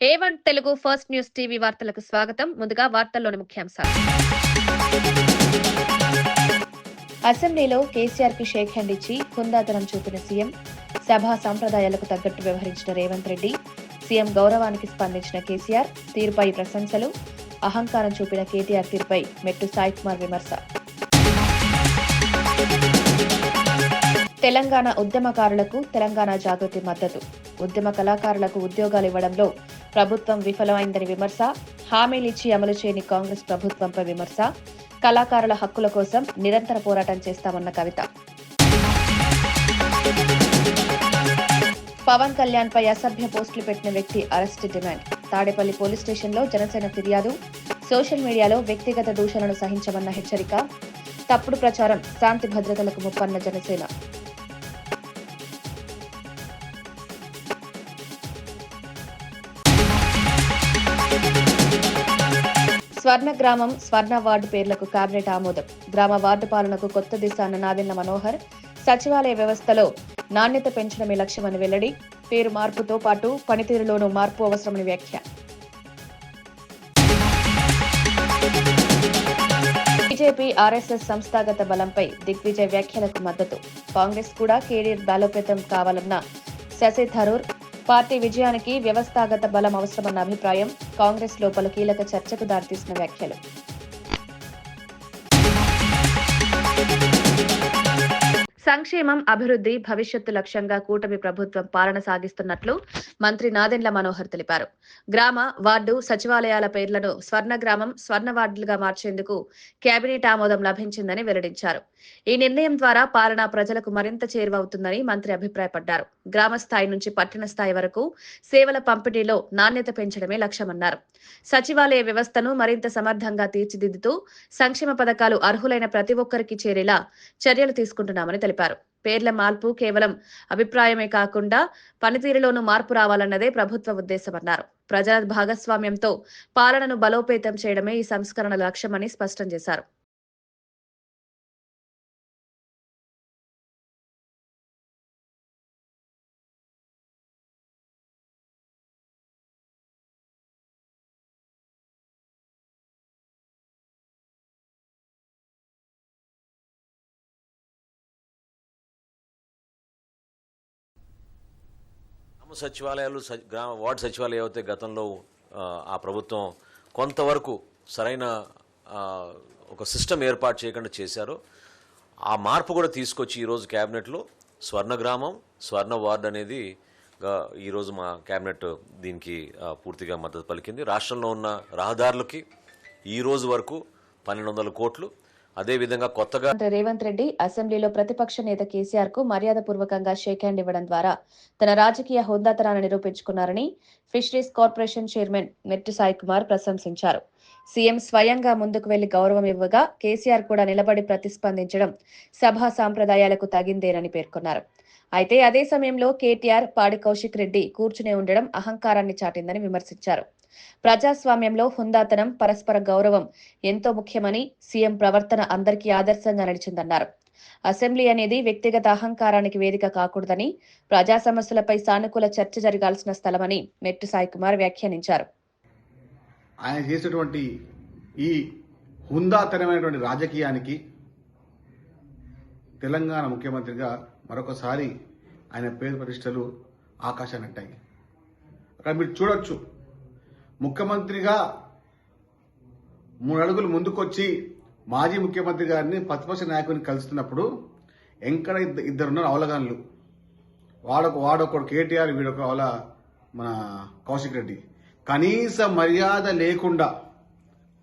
A1 Telugu first news TV వార్తలకు స్వాగతం. ముందుగా వార్తల్లోని ముఖ్యాంశాలు. అసెంబ్లీలో కేసీఆర్ కి షేక్ హ్యాండ్ ఇచ్చి హుందాతనం చూపిన సీఎం, సభా సంప్రదాయాలకు తగ్గట్టు వ్యవహరించిన రేవంత్ రెడ్డి, సీఎం గౌరవానికి స్పందించిన కేసీఆర్ తీరుపై ప్రశంసలు, అహంకారం చూపిన కేటీఆర్ తీరుపై మెట్టు సాయి కుమార్ విమర్శ. తెలంగాణ ఉద్యమకారులకు తెలంగాణ జాగృతి మద్దతు, ఉద్యమ కళాకారులకు ఉద్యోగాలు ఇవ్వడంలో ప్రభుత్వం విఫలమైందని విమర్శ, హామీలిచ్చి అమలు చేయని కాంగ్రెస్ ప్రభుత్వంపై విమర్శ, కళాకారుల హక్కుల కోసం నిరంతర పోరాటం చేస్తామన్న కవిత. పవన్ కళ్యాణ్ పై అసభ్య పోస్టులు పెట్టిన వ్యక్తి అరెస్ట్ డిమాండ్. తాడేపల్లి పోలీస్ స్టేషన్లో జనసేన ఫిర్యాదు, సోషల్ మీడియాలో వ్యక్తిగత దూషణను సహించమన్న హెచ్చరిక, తప్పుడు ప్రచారం శాంతి భద్రతలకు ముప్పన్న జనసేన. స్వర్ణ గ్రామం, స్వర్ణ వార్డు పేర్లకు కేబినెట్ ఆమోదం. గ్రామ వార్డు పాలనకు కొత్త దిశ అన్న నాదెండ్ల మనోహర్. సచివాలయ వ్యవస్థలో నాణ్యత పెంచడమే లక్ష్యమని వెల్లడి. పేరు మార్పుతో పాటు పనితీరులోనూ మార్పు అవసరమని వ్యాఖ్య. బీజేపీ ఆర్ఎస్ఎస్ సంస్థాగత బలంపై దిగ్విజయ్ వ్యాఖ్యలకు మద్దతు. కాంగ్రెస్ కూడా కెరీర్ బలోపేతం కావాలన్న శశి థరూర్. పార్టీ విజయానికి వ్యవస్థాగత బలం అవసరమన్న అభిప్రాయం. కాంగ్రెస్ లోపల కీలక చర్చకు దారితీసిన వ్యాఖ్యలు. సంక్షేమం, అభివృద్ధి భవిష్యత్తు లక్ష్యంగా కూటమి ప్రభుత్వం పాలన సాగిస్తున్నట్లు మంత్రి నాదెండ్ల మనోహర్ తెలిపారు. గ్రామ, వార్డు, సచివాలయాల పేర్లను స్వర్ణ గ్రామం, స్వర్ణ వార్డులుగా మార్చేందుకు కేబినెట్ ఆమోదం లభించిందని వెల్లడించారు. ఈ నిర్ణయం ద్వారా పాలన ప్రజలకు మరింత చేరువవుతుందని మంత్రి అభిప్రాయపడ్డారు. గ్రామ స్థాయి నుంచి పట్టణ స్థాయి వరకు సేవల పంపిణీలో నాణ్యత పెంచడమే లక్ష్యమన్నారు. సచివాలయ వ్యవస్థను మరింత సమర్థంగా తీర్చిదిద్దుతూ సంక్షేమ పథకాలు అర్హులైన ప్రతి ఒక్కరికి చేరేలా చర్యలు తీసుకుంటున్నామని తెలిపారు. పేర్ల మార్పు కేవలం అభిప్రాయమే కాకుండా పనితీరులోనూ మార్పు రావాలన్నదే ప్రభుత్వ ఉద్దేశమన్నారు. ప్రజల భాగస్వామ్యంతో పాలనను బలోపేతం చేయడమే ఈ సంస్కరణ లక్ష్యమని స్పష్టం చేశారు. సచివాలయాలు, గ్రామ వార్డు సచివాలయాలు అయితే గతంలో ఆ ప్రభుత్వం కొంతవరకు సరైన ఒక సిస్టమ్ ఏర్పాటు చేయకుండా చేశారో ఆ మార్పు కూడా తీసుకొచ్చి ఈరోజు క్యాబినెట్లో స్వర్ణ గ్రామం, స్వర్ణ వార్డు అనేది ఈరోజు మా క్యాబినెట్ దీనికి పూర్తిగా మద్దతు పలికింది. రాష్ట్రంలో ఉన్న రహదారులకి ఈ రోజు వరకు 1200 కోట్లు. అదేవిధంగా కొత్తగా రేవంత్ రెడ్డి అసెంబ్లీలో ప్రతిపక్ష నేత కేసీఆర్ కు మర్యాదపూర్వకంగా షేక్ హ్యాండ్ ఇవ్వడం ద్వారా తన రాజకీయ హోదాతనాన్ని నిరూపించుకున్నారని ఫిషరీస్ కార్పొరేషన్ చైర్మన్ మెట్టు సాయి కుమార్ ప్రశంసించారు. సీఎం స్వయంగా ముందుకు వెళ్లి గౌరవం ఇవ్వగా కేసీఆర్ కూడా నిలబడి ప్రతిస్పందించడం సభా సాంప్రదాయాలకు తగిందేనని పేర్కొన్నారు. అయితే అదే సమయంలో కేటీఆర్, పాడి కౌశిక్ రెడ్డి కూర్చునే ఉండడం అహంకారాన్ని చాటిందని విమర్శించారు. ప్రజాస్వామ్యంలో హుందాతనం, పరస్పర గౌరవం ఎంతో ముఖ్యమని, సీఎం ప్రవర్తన అందరికీ ఆదర్శంగా నడిచిందన్నారు. అసెంబ్లీ అనేది వ్యక్తిగత అహంకారానికి వేదిక కాకూడదని, ప్రజా సమస్యలపై సానుకూల చర్చ జరగాల్సిన స్థలమని మెట్టు సాయి కుమార్ వ్యాఖ్యానించారు. ఆయన చేసేటువంటి ఈ హుందాతనమైనటువంటి రాజకీయానికి తెలంగాణ ముఖ్యమంత్రిగా మరొకసారి ఆయన పేరు ప్రతిష్టలు ఆకాశాన్ని అంటాయి. అక్కడ మీరు చూడొచ్చు, ముఖ్యమంత్రిగా 3 అడుగులు ముందుకొచ్చి మాజీ ముఖ్యమంత్రి గారిని ప్రతిపక్ష నాయకుడిని కలుస్తున్నప్పుడు ఎంకడ ఇద్దరున్నారు అవలగాన్లు. వాడొకడు కేటీఆర్, వీడొక అవల మన కౌశిక్ రెడ్డి. కనీస మర్యాద లేకుండా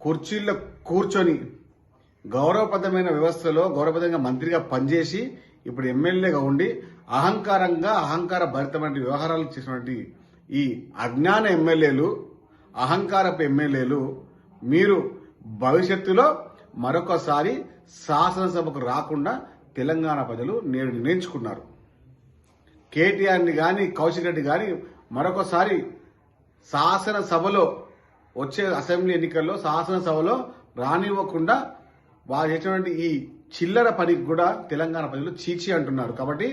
కుర్చీల్లో కూర్చొని గౌరవప్రదమైన వ్యవస్థలో గౌరవప్రదంగా మంత్రిగా పనిచేసి ఇప్పుడు ఎమ్మెల్యేగా ఉండి అహంకార భరితమైన వ్యవహారాలు చేసినటువంటి ఈ అజ్ఞాన ఎమ్మెల్యేలు, అహంకారపు ఎమ్మెల్యేలు మీరు భవిష్యత్తులో మరొకసారి శాసనసభకు రాకుండా తెలంగాణ ప్రజలు నేడు నిర్ణయించుకున్నారు. కేటీఆర్ని కానీ కౌశిక్ రెడ్డి కానీ మరొకసారి శాసనసభలో వచ్చే అసెంబ్లీ ఎన్నికల్లో శాసనసభలో రానివ్వకుండా వారు చేసినటువంటి ఈ చిల్లర పనికి కూడా తెలంగాణ ప్రజలు చీచి అంటున్నారు. కాబట్టి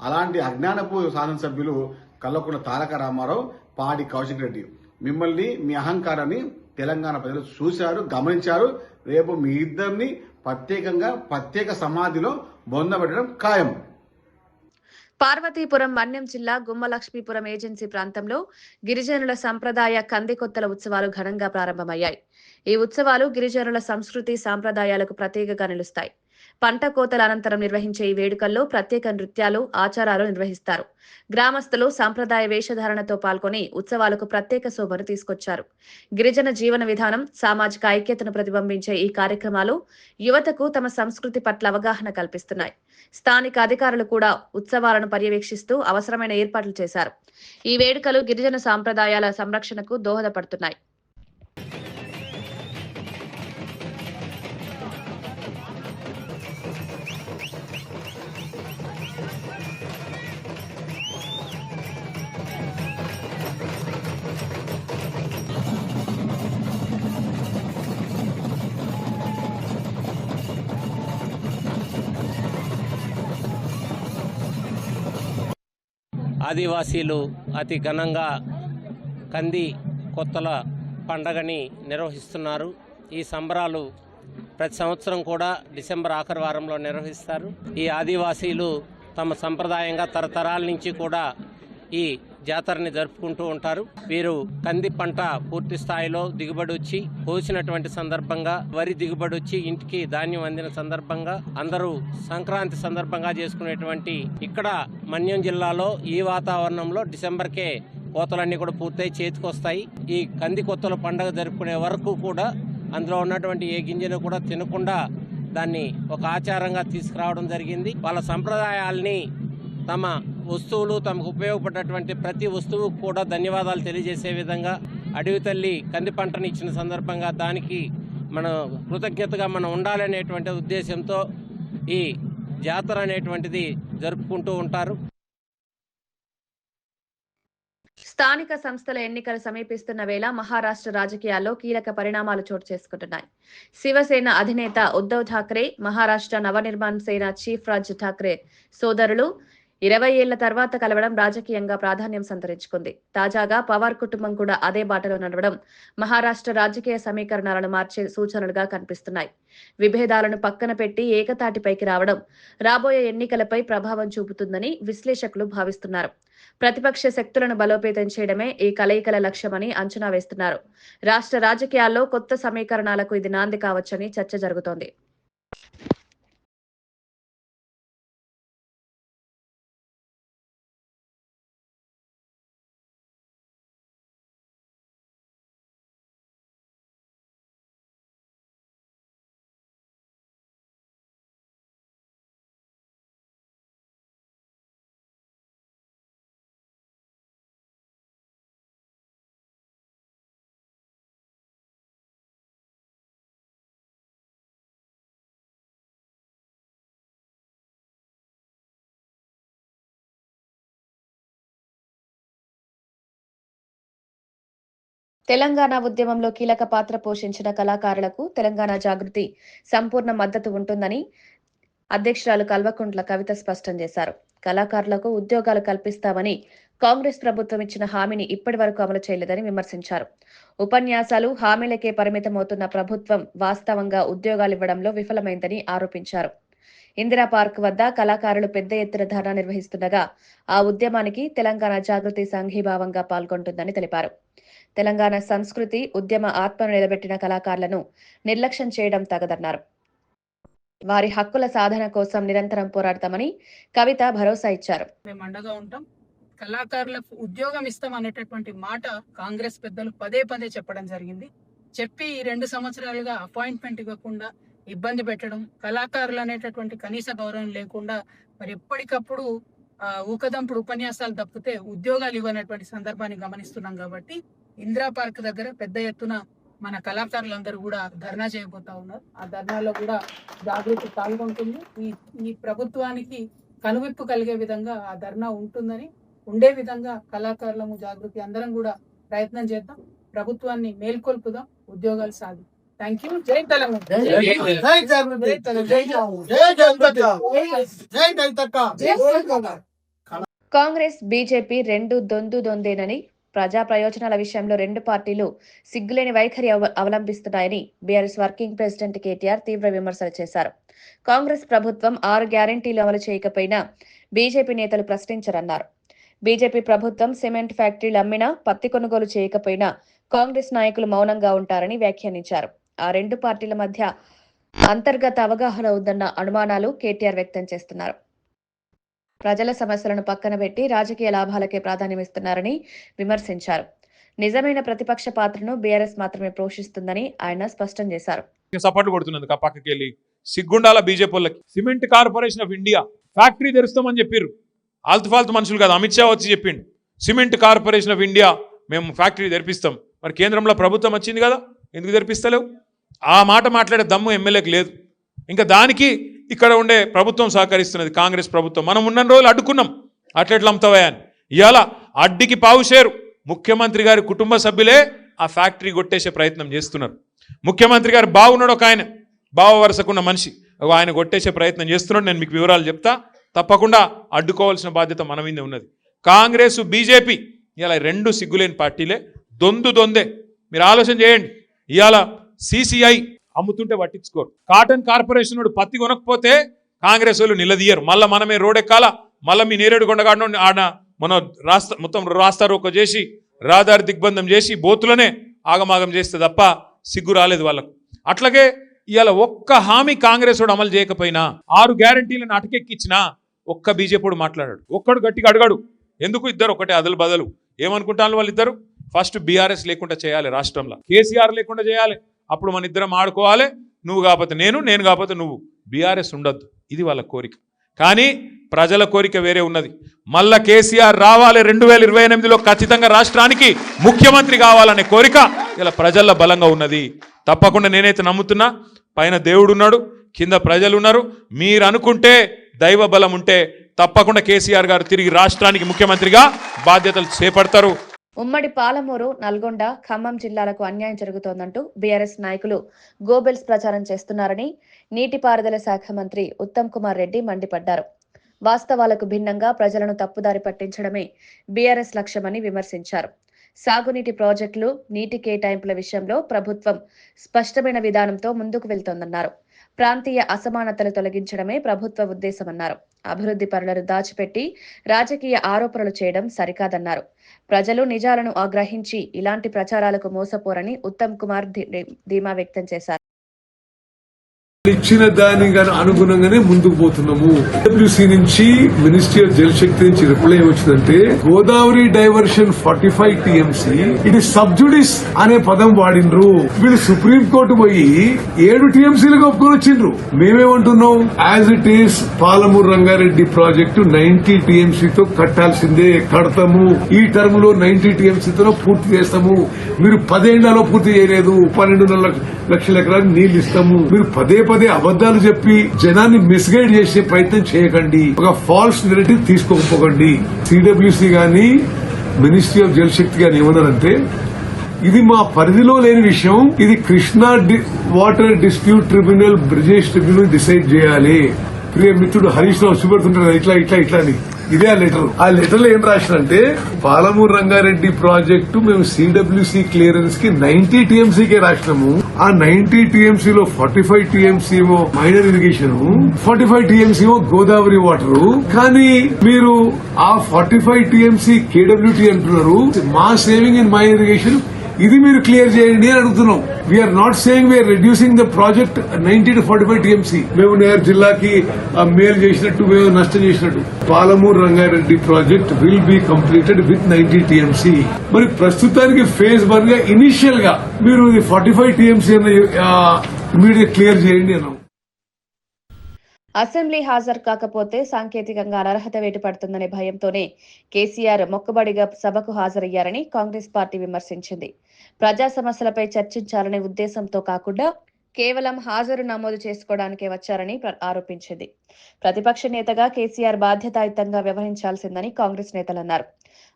అలాంటి అజ్ఞానపు శాసనసభ్యులు కల్వకుంట్ల తారక రామారావు, పాడి కౌశిక్ రెడ్డి మిమ్మల్ని మీ అహంకారాన్ని తెలంగాణ ప్రజలు చూశారు, గమనించారు. రేపు మీ ఇద్దరిని ప్రత్యేక సమాధిలో బొందబెట్టడం ఖాయం. పార్వతీపురం మన్యం జిల్లా గుమ్మలక్ష్మీపురం ఏజెన్సీ ప్రాంతంలో గిరిజనుల సంప్రదాయ కందికొత్తల ఉత్సవాలు ఘనంగా ప్రారంభమయ్యాయి. ఈ ఉత్సవాలు గిరిజనుల సంస్కృతి సాంప్రదాయాలకు ప్రతీకగా నిలుస్తాయి. పంట కోతల అనంతరం నిర్వహించే ఈ వేడుకల్లో ప్రత్యేక నృత్యాలు, ఆచారాలు నిర్వహిస్తారు. గ్రామస్తులు సంప్రదాయ వేషధారణతో పాల్గొని ఉత్సవాలకు ప్రత్యేక శోభను తీసుకొచ్చారు. గిరిజన జీవన విధానం, సామాజిక ఐక్యతను ప్రతిబింబించే ఈ కార్యక్రమాలు యువతకు తమ సంస్కృతి పట్ల అవగాహన కల్పిస్తున్నాయి. స్థానిక అధికారులు కూడా ఉత్సవాలను పర్యవేక్షిస్తూ అవసరమైన ఏర్పాట్లు చేశారు. ఈ వేడుకలు గిరిజన సాంప్రదాయాల సంరక్షణకు దోహదపడుతున్నాయి. ఆదివాసీలు అతి ఘనంగా కంది కొత్తల పండగని నిర్వహిస్తున్నారు. ఈ సంబరాలు ప్రతి సంవత్సరం కూడా డిసెంబర్ ఆఖరి వారంలో నిర్వహిస్తారు. ఈ ఆదివాసీలు తమ సంప్రదాయంగా తరతరాల నుంచి కూడా ఈ జాతరని జరుపుకుంటూ ఉంటారు. వీరు కంది పంట పూర్తి స్థాయిలో దిగుబడి వచ్చి కోసినటువంటి సందర్భంగా, వరి దిగుబడి వచ్చి ఇంటికి ధాన్యం అందిన సందర్భంగా అందరూ సంక్రాంతి సందర్భంగా చేసుకునేటువంటి ఇక్కడ మన్యం జిల్లాలో ఈ వాతావరణంలో డిసెంబర్కే కోతలన్నీ కూడా పూర్తయి చేతికొస్తాయి. ఈ కంది కొత్తల పండుగ జరుపుకునే వరకు కూడా అందులో ఉన్నటువంటి ఏ గింజను కూడా తినకుండా దాన్ని ఒక ఆచారంగా తీసుకురావడం జరిగింది. వాళ్ళ సంప్రదాయాల్ని, తమ వస్తువులు, తమకు ఉపయోగపడేటువంటి ప్రతి వస్తువు కూడా ధన్యవాదాలు తెలియజేసే విధంగా అడవి తల్లి కంది పంటని ఇచ్చిన సందర్భంగా దానికి మన కృతజ్ఞతగా మనం ఉండాలనేటువంటి ఉద్దేశంతో ఈ జాతర అనేటువంటిది జరుపుకుంటూ ఉంటారు. స్థానిక సంస్థల ఎన్నికలు సమీపిస్తున్న వేళ మహారాష్ట్ర రాజకీయాల్లో కీలక పరిణామాలు చోటు చేసుకుంటున్నాయి. శివసేన అధినేత ఉద్దవ్ ఠాక్రే, మహారాష్ట్ర నవనిర్మాణ సేన చీఫ్ రాజ్ ఠాక్రే సోదరులు 20 ఏళ్ల తర్వాత కలవడం రాజకీయంగా ప్రాధాన్యం సంతరించుకుంది. తాజాగా పవార్ కుటుంబం కూడా అదే బాటలో నడవడం మహారాష్ట్ర రాజకీయ సమీకరణాలను మార్చే సూచనలుగా కనిపిస్తున్నాయి. విభేదాలను పక్కన పెట్టి ఏకతాటిపైకి రావడం రాబోయే ఎన్నికలపై ప్రభావం చూపుతుందని విశ్లేషకులు భావిస్తున్నారు. ప్రతిపక్ష శక్తులను బలోపేతం చేయడమే ఈ కలయికల లక్ష్యమని అంచనా వేస్తున్నారు. రాష్ట్ర రాజకీయాల్లో కొత్త సమీకరణాలకు ఇది నాంది కావచ్చని చర్చ జరుగుతోంది. తెలంగాణ ఉద్యమంలో కీలక పాత్ర పోషించిన కళాకారులకు తెలంగాణ జాగృతి సంపూర్ణ మద్దతు ఉంటుందని అధ్యక్షురాలు కల్వకుంట్ల కవిత స్పష్టం చేశారు. కళాకారులకు ఉద్యోగాలు కల్పిస్తామని కాంగ్రెస్ ప్రభుత్వం ఇచ్చిన హామీని ఇప్పటి వరకు అమలు చేయలేదని విమర్శించారు. ఉపన్యాసాలు, హామీలకే పరిమితమవుతున్న ప్రభుత్వం వాస్తవంగా ఉద్యోగాలివ్వడంలో విఫలమైందని ఆరోపించారు. ఇందిరా పార్క్ వద్ద కళాకారులు పెద్ద ఎత్తున ధర్నా నిర్వహిస్తుండగా ఆ ఉద్యమానికి తెలంగాణ జాగృతి సంఘీభావంగా పాల్గొంటుందని తెలిపారు. తెలంగాణ సంస్కృతి, ఉద్యమ ఆత్మను నిలబెట్టిన కళాకారులను నిర్లక్ష్యం చేయడం తగదన్నారు. వారి హక్కుల సాధన కోసం నిరంతరం పోరాడతామని కవిత భరోసా ఇచ్చారు. మేము అండగా ఉంటాం. కళాకారులకు ఉద్యోగం ఇస్తాం అనేటటువంటి మాట కాంగ్రెస్ పెద్దలు పదే పదే చెప్పడం జరిగింది. చెప్పి 2 సంవత్సరాలుగా అపాయింట్మెంట్ ఇవ్వకుండా ఇబ్బంది పెట్టడం, కళాకారులు అనేటటువంటి కనీస గౌరవం లేకుండా మరి ఎప్పటికప్పుడు ఊకదంపుడు ఉపన్యాసాలు తప్పితే ఉద్యోగాలు ఇవ్వనటువంటి సందర్భాన్ని గమనిస్తున్నాం. కాబట్టి ఇందిరా పార్క్ దగ్గర పెద్ద ఎత్తున మన కళాకారులందరూ కూడా ధర్నా చేయబోతా ఉన్నారు. ఆ ధర్నాలో కూడా జాగృతి పాల్గొంటుంది. ఈ ప్రభుత్వానికి కనువిప్పు కలిగే విధంగా ఆ ధర్నా ఉండే విధంగా కళాకారులము, జాగృతి అందరం కూడా ప్రయత్నం చేద్దాం. ప్రభుత్వాన్ని మేల్కొల్పుదాం, ఉద్యోగాలు సాధి. Thank you. జై తెలంగాణ. కాంగ్రెస్, బీజేపీ రెండు దొందేనని ప్రజా ప్రయోజనాల విషయంలో రెండు పార్టీలు సిగ్గులేని వైఖరి అవలంబిస్తున్నాయని బీఆర్ఎస్ వర్కింగ్ ప్రెసిడెంట్ కేటీఆర్ తీవ్ర విమర్శలు చేశారు. కాంగ్రెస్ ప్రభుత్వం 6 గ్యారంటీలు అమలు చేయకపోయినా బీజేపీ నేతలు ప్రశ్నించరన్నారు. బీజేపీ ప్రభుత్వం సిమెంట్ ఫ్యాక్టరీలు అమ్మినా, పత్తి కొనుగోలు చేయకపోయినా కాంగ్రెస్ నాయకులు మౌనంగా ఉంటారని వ్యాఖ్యానించారు. ఆ రెండు పార్టీల మధ్య అంతర్గత అవగాహన ఉందన్న అనుమానాలు కేటీఆర్ వ్యక్తం చేస్తున్నారు. ప్రజల సమస్యలను పక్కన పెట్టి రాజకీయ లాభాలకే ప్రాధాన్యమిస్తున్నారని విమర్శించారు. నిజమైన ప్రతిపక్ష పాత్రను బీఆర్ఎస్ మాత్రమే పోషిస్తుందని ఆయన స్పష్టం చేశారు. సపోర్ట్ కొడుతున్నది పక్కకి వెళ్ళి సిగ్గుండాల బీజేపీ వాళ్ళకి. Cement corporation of India factory తెరుస్తామని చెప్పారు. ఆల్తు మనుషులు కాదు, అమిత్ షా వచ్చి చెప్పిండు సిమెంట్ కార్పొరేషన్ ఆఫ్ ఇండియా మేము ఫ్యాక్టరీ తెరిపిస్తాం. మరి కేంద్రంలో ప్రభుత్వం వచ్చింది కదా, ఎందుకు తెరిపిస్తలేవు? ఆ మాట మాట్లాడే దమ్ము ఎమ్మెల్యేకి లేదు. ఇంకా దానికి ఇక్కడ ఉండే ప్రభుత్వం సహకరిస్తున్నది, కాంగ్రెస్ ప్రభుత్వం. మనం ఉన్న రోజులు అడ్డుకున్నాం, అట్లెట్లా అమ్ముతావా అని. ఇవాళ అడ్డికి పావుషేరు ముఖ్యమంత్రి గారి కుటుంబ సభ్యులే ఆ ఫ్యాక్టరీ కొట్టేసే ప్రయత్నం చేస్తున్నారు. ముఖ్యమంత్రి గారు బాగున్నాడు, ఒక ఆయన బావ వరుసకున్న మనిషి, ఆయన కొట్టేసే ప్రయత్నం చేస్తున్నాడు. నేను మీకు వివరాలు చెప్తా. తప్పకుండా అడ్డుకోవాల్సిన బాధ్యత మన మీద ఉన్నది. కాంగ్రెస్ బీజేపీ ఇలా రెండు సిగ్గులేని పార్టీలే, దొందే. మీరు ఆలోచన చేయండి. ఇవాళ సిసిఐ అమ్ముతుంటే పట్టించుకోరు. కాటన్ కార్పొరేషన్ వాడు పత్తి కొనకపోతే కాంగ్రెస్ వాళ్ళు నిలదీయరు. మళ్ళీ మనమే రోడెక్కాల, మళ్ళీ మీ నేరేడు కొండగాడ ఆడ మన మొత్తం రాస్తారోకో చేసి రహదారి దిగ్బంధం చేసి బోతులనే ఆగమాగం చేస్తే తప్ప సిగ్గు రాలేదు వాళ్ళకు. అట్లాగే ఇవాళ ఒక్క హామీ కాంగ్రెస్ వాడు అమలు చేయకపోయినా, 6 గ్యారంటీలను అటకెక్కించినా ఒక్క బీజేపీ మాట్లాడాడు. ఒక్కడు గట్టిగా అడగాడు. ఎందుకు? ఇద్దరు ఒకటే అదలు బదలు. ఏమనుకుంటాను వాళ్ళిద్దరు? ఫస్ట్ బీఆర్ఎస్ లేకుండా చేయాలి, రాష్ట్రంలో కేసీఆర్ లేకుండా చేయాలి. అప్పుడు మన ఇద్దరం ఆడుకోవాలి. నువ్వు కాకపోతే నేను కాకపోతే నువ్వు. బీఆర్ఎస్ ఉండొద్దు, ఇది వాళ్ళ కోరిక. కానీ ప్రజల కోరిక వేరే ఉన్నది. మళ్ళా కేసీఆర్ రావాలి, 2028లో ఖచ్చితంగా రాష్ట్రానికి ముఖ్యమంత్రి కావాలనే కోరిక ఇలా ప్రజల్లో బలంగా ఉన్నది. తప్పకుండా నేనైతే నమ్ముతున్నా, పైన దేవుడు ఉన్నాడు, కింద ప్రజలు ఉన్నారు. మీరు అనుకుంటే, దైవ బలం ఉంటే తప్పకుండా కేసీఆర్ గారు తిరిగి రాష్ట్రానికి ముఖ్యమంత్రిగా బాధ్యతలు చేపడతారు. ఉమ్మడి పాలమూరు, నల్గొండ, ఖమ్మం జిల్లాలకు అన్యాయం జరుగుతోందంటూ బీఆర్ఎస్ నాయకులు గోబెల్స్ ప్రచారం చేస్తున్నారని నీటిపారుదల శాఖ మంత్రి ఉత్తమ్ కుమార్ రెడ్డి మండిపడ్డారు. వాస్తవాలకు భిన్నంగా ప్రజలను తప్పుదారి పట్టించడమే బీఆర్ఎస్ లక్ష్యమని విమర్శించారు. సాగునీటి ప్రాజెక్టులు, నీటి కేటాయింపుల విషయంలో ప్రభుత్వం స్పష్టమైన విధానంతో ముందుకు వెళ్తోందన్నారు. ప్రాంతీయ అసమానతలు తొలగించడమే ప్రభుత్వ ఉద్దేశమన్నారు. అభివృద్ధి పనులను దాచిపెట్టి రాజకీయ ఆరోపణలు చేయడం సరికాదన్నారు. ప్రజలు నిజాలను ఆగ్రహించి ఇలాంటి ప్రచారాలకు మోసపోరని ఉత్తమ్ కుమార్ ధీమా వ్యక్తం చేశారు. ఇచ్చిన దానికి అనుగుణంగానే ముందుకు పోతున్నాము. డబ్ల్యూసీ నుంచి మినిస్ట్రీ ఆఫ్ జల్ శక్తి నుంచి రిప్లై వచ్చిందంటే, గోదావరి డైవర్షన్ 45 టీఎంసీ ఇది సబ్జుడిస్ అనే పదం వాడిండ్రు. వీళ్ళు సుప్రీంకోర్టు పోయి 7 టీఎంసీలుగా ఒప్పుకొని వచ్చిండ్రు. మేమేమంటున్నాం? As it is Palamuru Rangareddy project 90 టీఎంసీతో కట్టాల్సిందే, కడతాము. ఈ టర్మ్ లో 90 టీఎంసీతో పూర్తి చేస్తాము. మీరు 10 ఏళ్లలో పూర్తి చేయలేదు, 12 లక్షల ఎకరాలు నీళ్లు ఇస్తాము. మీరు పదే అబద్దాలు చెప్పి జనాన్ని మిస్గైడ్ చేసే ప్రయత్నం చేయకండి. ఒక ఫాల్స్ నెరేటివ్ తీసుకోకపోకండి. సిడబ్ల్యూసీ గాని మినిస్ట్రీ ఆఫ్ జల్ శక్తి గాని ఏమన్నారంటే, ఇది మా పరిధిలో లేని విషయం, ఇది Krishna water dispute tribunal, Brijesh tribunal decide చేయాలి. ప్రియ మిత్రుడు హరీష్ రావు చూపెడుతుంటారు ఇట్లా అని. ఇదే ఆ లెటర్. ఆ లెటర్ లో ఏం రాసినంటే, పాలమూరు రంగారెడ్డి ప్రాజెక్టు మేము సిడబ్ల్యూసీ క్లియరెన్స్ కి 90 టీఎంసీకే రాసినాము. ఆ 90 టీఎంసీలో 45 టీఎంసీ ఏమో మైనర్ ఇరిగేషన్, 45 టీఎంసీ ఏమో గోదావరి వాటర్. కానీ మీరు ఆ 45 టీఎంసీ కేడబ్ల్యూటీ అంటున్నారు. మా సేవింగ్ ఇన్ మైనర్ ఇరిగేషన్ ఇది మీరు క్లియర్ చేయండి అని అడుగుతున్నాం. We're not saying we're reducing the project 90 to 45 TMC. మేము నేరు జిల్లాకి మేలు చేసినట్టు, మేము నష్టం చేసినట్టు. Palamuru Rangareddy project will be completed with 90 TMC. మరి ప్రస్తుతానికి ఫేజ్ 1 గా ఇనిషియల్ గా మీరు 45 టీఎంసీ ఇమీడియట్ క్లియర్ చేయండి అన్నాం. అసెంబ్లీ హాజరు కాకపోతే సాంకేతికంగా అనర్హత వేటు పడుతుందనే భయంతోనే కేసీఆర్ మొక్కుబడిగా సభకు హాజరయ్యారని కాంగ్రెస్ పార్టీ విమర్శించింది. ప్రజా సమస్యలపై చర్చించాలనే ఉద్దేశంతో కాకుండా కేవలం హాజరు నమోదు చేసుకోవడానికే వచ్చారని ఆరోపించింది. ప్రతిపక్ష నేతగా కేసీఆర్ బాధ్యతాయుతంగా వ్యవహరించాల్సిందని కాంగ్రెస్ నేతలన్నారు.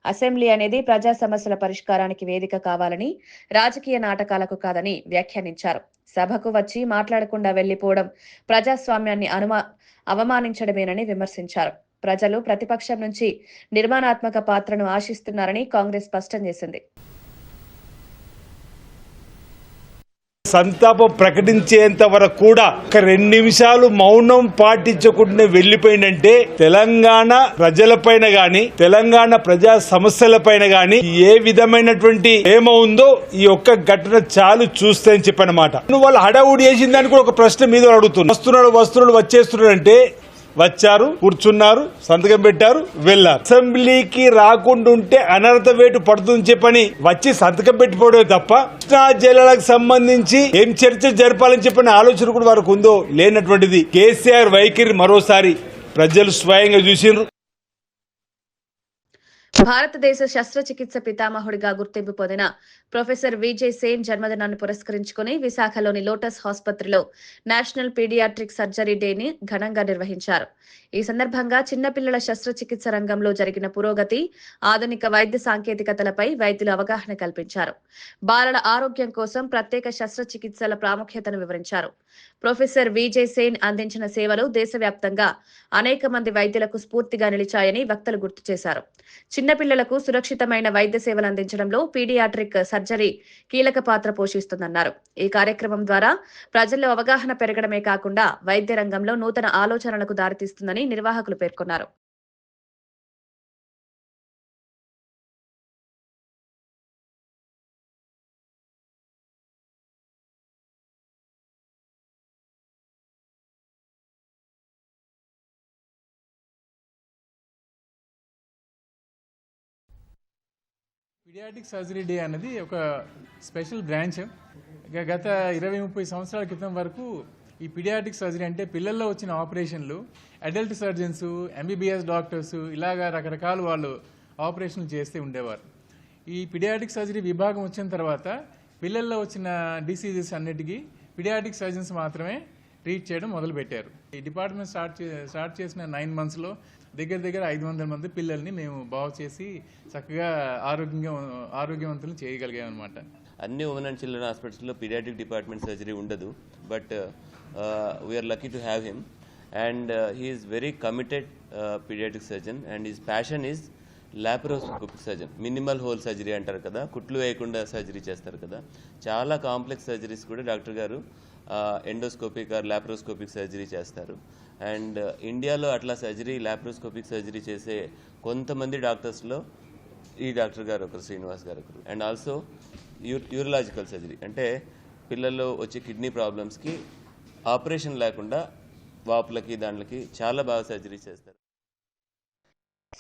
అసెంబ్లీ అనేది ప్రజా సమస్యల పరిష్కారానికి వేదిక కావాలని, రాజకీయ నాటకాలకు కాదని వ్యాఖ్యానించారు. సభకు వచ్చి మాట్లాడకుండా వెళ్లిపోవడం ప్రజాస్వామ్యాన్ని అవమానించడమేనని విమర్శించారు. ప్రజలు ప్రతిపక్షం నుంచి నిర్మాణాత్మక పాత్రను ఆశిస్తున్నారని కాంగ్రెస్ స్పష్టం చేసింది. సంతాపం ప్రకటించేంత వరకు కూడా ఒక 2 నిమిషాలు మౌనం పాటించకుండా వెళ్లిపోయిందంటే తెలంగాణ ప్రజలపైన గాని తెలంగాణ ప్రజా సమస్యలపైన గాని ఏ విధమైనటువంటి ఏమో ఉందో ఈ ఒక్క ఘటన చాలు చూస్తే అని చెప్పనమాట. నువ్వు వాళ్ళు హడావుడి చేసిన దానికి కూడా ఒక ప్రశ్న మీద అడుగుతున్నారు. వస్తున్నాడు వచ్చేస్తున్నాడు అంటే వచ్చారు, కూర్చున్నారు, సంతకం పెట్టారు, వెళ్లారు. అసెంబ్లీకి రాకుండా ఉంటే అనర్హత వేటు పడుతుందని చెప్పని వచ్చి సంతకం పెట్టిపోవడమే తప్ప కృష్ణా జలాలకు సంబంధించి ఏం చర్చ జరపాలని చెప్పని ఆలోచన కూడా వారికి ఉందో లేనటువంటిది. కేసీఆర్ వైఖరి మరోసారి ప్రజలు స్వయంగా చూసిండ్రు. భారతదేశ శస్త్రచికిత్స పితామహుడిగా గుర్తింపు పొందిన ప్రొఫెసర్ విజయ్ సేన్ జన్మదినాన్ని పురస్కరించుకుని విశాఖలోని లోటస్ ఆసుపత్రిలో నేషనల్ పీడియాట్రిక్ సర్జరీ డేని ఘనంగా నిర్వహించారు. ఈ సందర్భంగా చిన్నపిల్లల శస్త్రచికిత్స రంగంలో జరిగిన పురోగతి, ఆధునిక వైద్య సాంకేతికతలపై వైద్యులు అవగాహన కల్పించారు. బాలల ఆరోగ్యం కోసం ప్రత్యేక శస్త్రచికిత్సల ప్రాముఖ్యతను వివరించారు. ప్రొఫెసర్ విజయ్ సేన్ అందించిన సేవలు దేశవ్యాప్తంగా అనేక మంది వైద్యులకు స్ఫూర్తిగా నిలిచాయని వక్తలు గుర్తు చేశారు. చిన్నపిల్లలకు సురక్షితమైన వైద్య సేవలు అందించడంలో పీడియాట్రిక్ సర్జరీ కీలక పాత్ర పోషిస్తుందన్నారు. ఈ కార్యక్రమం ద్వారా ప్రజల్లో అవగాహన పెరగడమే కాకుండా వైద్య రంగంలో నూతన ఆలోచనలకు దారితీస్తుందని నిర్వాహకులు పేర్కొన్నారు. పీడియాట్రిక్ సర్జరీ డే అనేది ఒక స్పెషల్ బ్రాంచ్. గత 20-30 సంవత్సరాల క్రితం వరకు ఈ పీడియాట్రిక్ సర్జరీ అంటే పిల్లల్లో వచ్చిన ఆపరేషన్లు అడల్ట్ సర్జన్స్, ఎంబీబీఎస్ డాక్టర్స్ ఇలాగా రకరకాల వాళ్ళు ఆపరేషన్లు చేస్తూ ఉండేవారు. ఈ పీడియాట్రిక్ సర్జరీ విభాగం వచ్చిన తర్వాత పిల్లల్లో వచ్చిన డిసీజెస్ అన్నిటికీ పీడియాట్రిక్ సర్జన్స్ మాత్రమే ట్రీట్ చేయడం మొదలుపెట్టారు. ఈ డిపార్ట్మెంట్ స్టార్ట్ చేసిన 9 monthsలో దగ్గర 500 మంది పిల్లల్ని మేము బాగు చేసి చక్కగా ఆరోగ్యవంతులు చేయగలిగామన్నమాట. అన్ని ఉమెన్ అండ్ చిల్డ్రన్ హాస్పిటల్స్లో పీడియాట్రిక్ డిపార్ట్మెంట్ సర్జరీ ఉండదు. But we're lucky to have him and he is very committed paediatric surgeon and his passion is laparoscopic surgeon. Minimal hole surgery అంటారు కదా, కుట్లు వేయకుండా సర్జరీ చేస్తారు కదా. చాలా కాంప్లెక్స్ సర్జరీస్ కూడా డాక్టర్ గారు ఎండోస్కోపిక్ ఆర్ లాప్రోస్కోపిక్ సర్జరీ చేస్తారు. అండ్ ఇండియాలో అట్లా సర్జరీ లాప్రోస్కోపిక్ సర్జరీ చేసే కొంతమంది డాక్టర్స్లో ఈ డాక్టర్ గారు ఒకరు, శ్రీనివాస్ గారు ఒకరు. అండ్ ఆల్సో యూరలాజికల్ సర్జరీ అంటే పిల్లల్లో వచ్చే కిడ్నీ ప్రాబ్లమ్స్కి ఆపరేషన్ లేకుండా వాపులకి దాంట్లకి చాలా బాగా సర్జరీ చేస్తారు.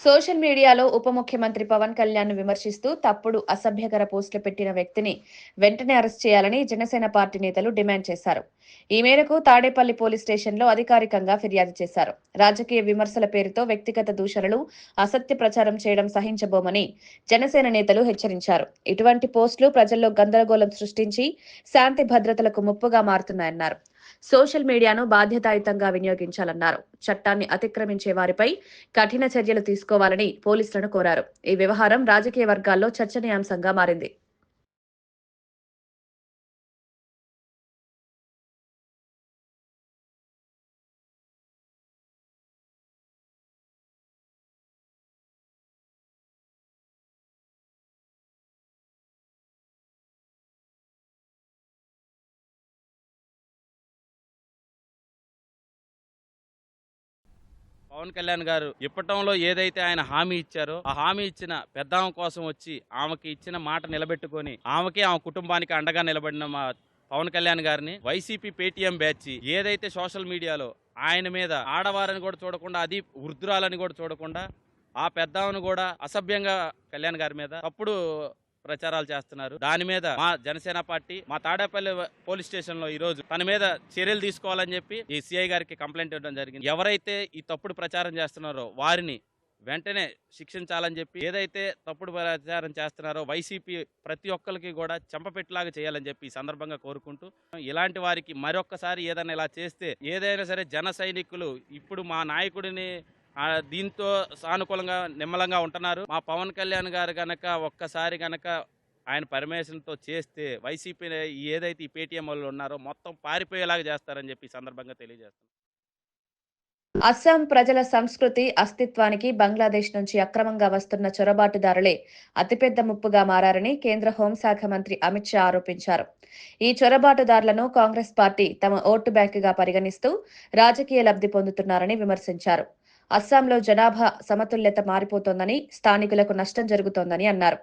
సోషల్ మీడియాలో ఉప ముఖ్యమంత్రి పవన్ కళ్యాణ్ ను విమర్శిస్తూ తప్పుడు అసభ్యకర పోస్టులు పెట్టిన వ్యక్తిని వెంటనే అరెస్ట్ చేయాలని జనసేన పార్టీ నేతలు డిమాండ్ చేశారు. ఈ మేరకు తాడేపల్లి పోలీస్ స్టేషన్లో అధికారికంగా ఫిర్యాదు చేశారు. రాజకీయ విమర్శల పేరుతో వ్యక్తిగత దూషణలు, అసత్య ప్రచారం చేయడం సహించబోమని జనసేన నేతలు హెచ్చరించారు. ఇటువంటి పోస్టులు ప్రజల్లో గందరగోళం సృష్టించి శాంతి భద్రతలకు ముప్పుగా మారుతున్నాయన్నారు. సోషల్ మీడియాను బాధ్యతాయుతంగా వినియోగించాలన్నారు. చట్టాన్ని అతిక్రమించే వారిపై కఠిన చర్యలు తీసుకోవాలని పోలీసులను కోరారు. ఈ వ్యవహారం రాజకీయ వర్గాల్లో చర్చనీయాంశంగా మారింది. పవన్ కళ్యాణ్ గారు ఇప్పటంలో ఏదైతే ఆయన హామీ ఇచ్చారో ఆ హామీ ఇచ్చిన పెద్దామ కోసం వచ్చి ఆమెకి ఇచ్చిన మాట నిలబెట్టుకొని ఆమె కుటుంబానికి అండగా నిలబడిన మా పవన్ కళ్యాణ్ గారిని వైసీపీ పేటీఎం బ్యాచ్ ఏదైతే సోషల్ మీడియాలో ఆయన మీద ఆడవారని కూడా చూడకుండా, అది వృద్ధురాలని కూడా చూడకుండా ఆ పెద్దామను కూడా అసభ్యంగా కళ్యాణ్ గారి మీద తప్పుడు ప్రచారాలు చేస్తున్నారు. దాని మీద మా జనసేన పార్టీ మా తాడేపల్లి పోలీస్ స్టేషన్ లో ఈ రోజు తన మీద చర్యలు తీసుకోవాలని చెప్పి ఈ సిఐ గారికి కంప్లైంట్ ఇవ్వడం జరిగింది. ఎవరైతే ఈ తప్పుడు ప్రచారం చేస్తున్నారో వారిని వెంటనే శిక్షించాలని చెప్పి, ఏదైతే తప్పుడు ప్రచారం చేస్తున్నారో వైసీపీ ప్రతి ఒక్కరికి కూడా చెంపపెట్టులాగా చేయాలని చెప్పి ఈ సందర్భంగా కోరుకుంటూ, ఇలాంటి వారికి మరొక్కసారి ఏదైనా ఇలా చేస్తే ఏదైనా సరే జన సైనికులు ఇప్పుడు మా నాయకుడిని దీంతో సానుకూలంగా నిమ్మలంగా ఉంటున్నారు. మా పవన్ కళ్యాణ్ గారు గనక ఒక్కసారి గనక ఆయన పర్మిషన్తో చేస్తే వైసీపీ ఏదైతే ఈ పేటీఎం వాళ్ళు ఉన్నారో మొత్తం పారిపోయేలాగా చేస్తారని చెప్పి ఈ సందర్భంగా తెలియజేస్తారు. అస్సాం ప్రజల సంస్కృతి అస్తిత్వానికి బంగ్లాదేశ్ నుంచి అక్రమంగా వస్తున్న చొరబాటుదారులే అతిపెద్ద ముప్పుగా మారారని కేంద్ర హోంశాఖ మంత్రి అమిత్ షా ఆరోపించారు. ఈ చొరబాటుదారులను కాంగ్రెస్ పార్టీ తమ ఓటు బ్యాంకుగా పరిగణిస్తూ రాజకీయ లబ్ధి పొందుతున్నారని విమర్శించారు. అస్సాంలో జనాభా సమతుల్యత మారిపోతోందని, స్థానికులకు నష్టం జరుగుతోందని అన్నారు.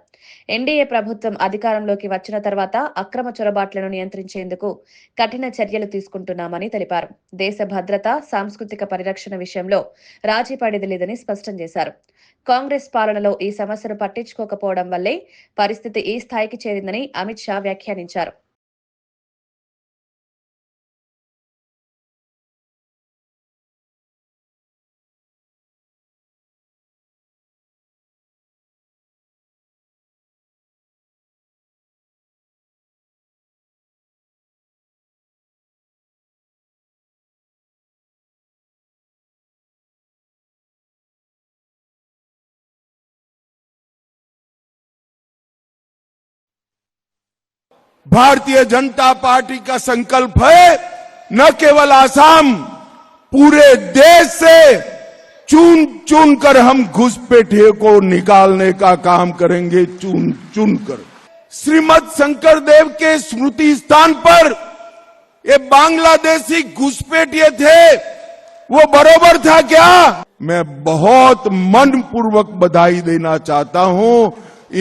ఎన్డీఏ ప్రభుత్వం అధికారంలోకి వచ్చిన తర్వాత అక్రమ చొరబాట్లను నియంత్రించేందుకు కఠిన చర్యలు తీసుకుంటున్నామని తెలిపారు. దేశ భద్రత, సాంస్కృతిక పరిరక్షణ విషయంలో రాజీ పడేది లేదని స్పష్టం చేశారు. కాంగ్రెస్ పాలనలో ఈ సమస్యను పట్టించుకోకపోవడం వల్లే పరిస్థితి ఈ స్థాయికి చేరిందని అమిత్ షా వ్యాఖ్యానించారు. भारतीय जनता पार्टी का संकल्प है न केवल आसाम, पूरे देश से चुन चुन कर हम घुसपैठियों को निकालने का काम करेंगे, चुन चुन कर। श्रीमद शंकर देव के स्मृति स्थान पर ये बांग्लादेशी घुसपैठिए थे, वो बरोबर था क्या? मैं बहुत मनपूर्वक बधाई देना चाहता हूं,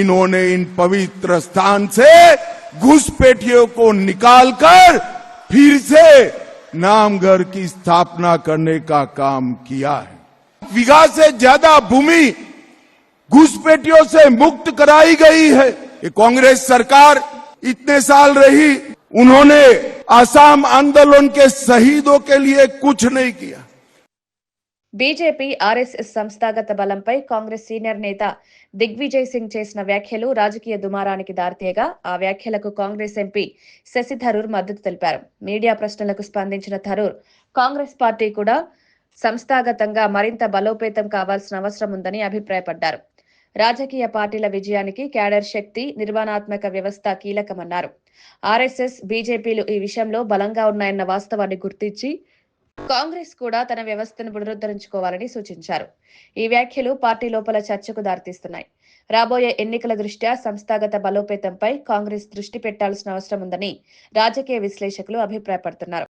इन्होंने इन पवित्र स्थान से घुसपैठियों को निकालकर फिर से नामघर की स्थापना करने का काम किया है। बीघा से ज्यादा भूमि घुसपैठियों से मुक्त कराई गई है। ये कांग्रेस सरकार इतने साल रही, उन्होंने आसाम आंदोलन के शहीदों के लिए कुछ नहीं किया। బీజేపీ ఆర్ఎస్ఎస్ సంస్థాగత బలంపై కాంగ్రెస్ సీనియర్ నేత దిగ్విజయ్ సింగ్ చేసిన వ్యాఖ్యలు రాజకీయ దుమారానికి దారితీయగా ఆ వ్యాఖ్యలకు కాంగ్రెస్ ఎంపీ శశి థరూర్ మద్దతు తెలిపారు. మీడియా ప్రశ్నలకు స్పందించిన థరూర్ కాంగ్రెస్ పార్టీ కూడా సంస్థాగతంగా మరింత బలోపేతం కావాల్సిన అవసరం ఉందని అభిప్రాయపడ్డారు. రాజకీయ పార్టీల విజయానికి క్యాడర్ శక్తి, నిర్మాణాత్మక వ్యవస్థ కీలకమన్నారు. ఆర్ఎస్ఎస్, బీజేపీలు ఈ విషయంలో బలంగా ఉన్నాయన్న వాస్తవాన్ని గుర్తించి కాంగ్రెస్ కూడా తన వ్యవస్థను పునరుద్ధరించుకోవాలని సూచించారు. ఈ వ్యాఖ్యలు పార్టీ లోపల చర్చకు దారితీస్తున్నాయి. రాబోయే ఎన్నికల దృష్ట్యా సంస్థాగత బలోపేతంపై కాంగ్రెస్ దృష్టి పెట్టాల్సిన అవసరం ఉందని రాజకీయ విశ్లేషకులు అభిప్రాయపడుతున్నారు.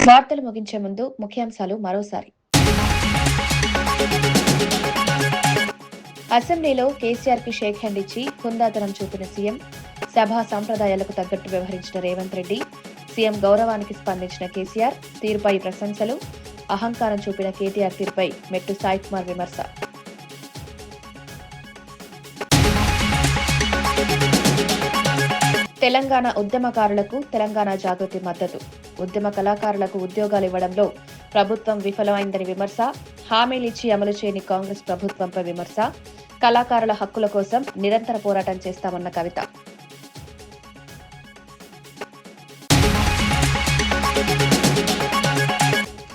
వార్తలు ముగించే ముందు ముఖ్యాంశాలు మరోసారి. అసెంబ్లీలో కేసీఆర్ కి షేక్ హ్యాండ్ ఇచ్చి హుందాతనం చూపిన సీఎం, సభా సంప్రదాయాలకు తగ్గట్టు వ్యవహరించిన రేవంత్ రెడ్డి, సీఎం గౌరవానికి స్పందించిన కేసీఆర్, తీరుపై ప్రశంసలు, అహంకారం చూపిన కేటీఆర్ తీరుపై మెట్టు సాయి కుమార్ విమర్శ. తెలంగాణ ఉద్యమకారులకు తెలంగాణ జాగృతి మద్దతు, ఉద్యమ కళాకారులకు ఉద్యోగాలు ఇవ్వడంలో ప్రభుత్వం విఫలమైందని విమర్శ, హామీలిచ్చి అమలు చేయని కాంగ్రెస్ ప్రభుత్వంపై విమర్శ, కళాకారుల హక్కుల కోసం నిరంతర పోరాటం చేస్తామన్న కవిత.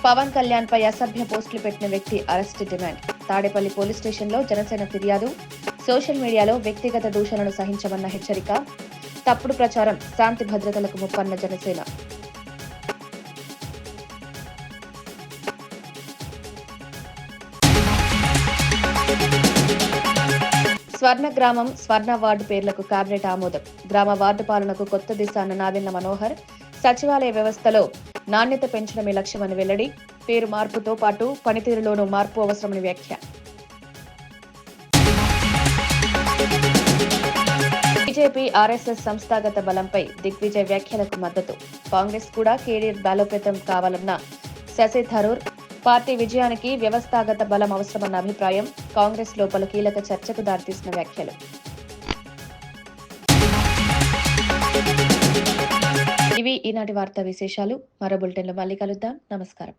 పవన్ కళ్యాణ్ పై అసభ్య పోస్టులు పెట్టిన వ్యక్తి అరెస్ట్ డిమాండ్. తాడేపల్లి పోలీస్ స్టేషన్లో జనసేన ఫిర్యాదు, సోషల్ మీడియాలో వ్యక్తిగత దూషణను సహించమన్న హెచ్చరిక, తప్పుడు ప్రచారం శాంతి భద్రతలకు ముప్పన్న జనసేన. స్వర్ణ గ్రామం, స్వర్ణ వార్డు పేర్లకు కేబినెట్ ఆమోదం. గ్రామ వార్డు పాలనకు కొత్త దిశ అన్న నాదెండ్ల మనోహర్. సచివాలయ వ్యవస్థలో నాణ్యత పెంచడమే లక్ష్యమని వెల్లడి. పేరు మార్పుతో పాటు పనితీరులోనూ మార్పు అవసరమని వ్యాఖ్య. బీజేపీ ఆర్ఎస్ఎస్ సంస్థాగత బలంపై దిగ్విజయ్ వ్యాఖ్యలకు మద్దతు. కాంగ్రెస్ కూడా కేడీఆర్ బలోపేతం కావాలన్న శశి థరూర్. పార్టీ విజయానికి వ్యవస్థాగత బలం అవసరమన్న అభిప్రాయం. కాంగ్రెస్ లోపల కీలక చర్చకు దారితీసిన వ్యాఖ్యలు. ఇవి ఈనాటి వార్తా విశేషాలు. మరో బులెటిన్లో మళ్ళీ కలుద్దాం. నమస్కారం.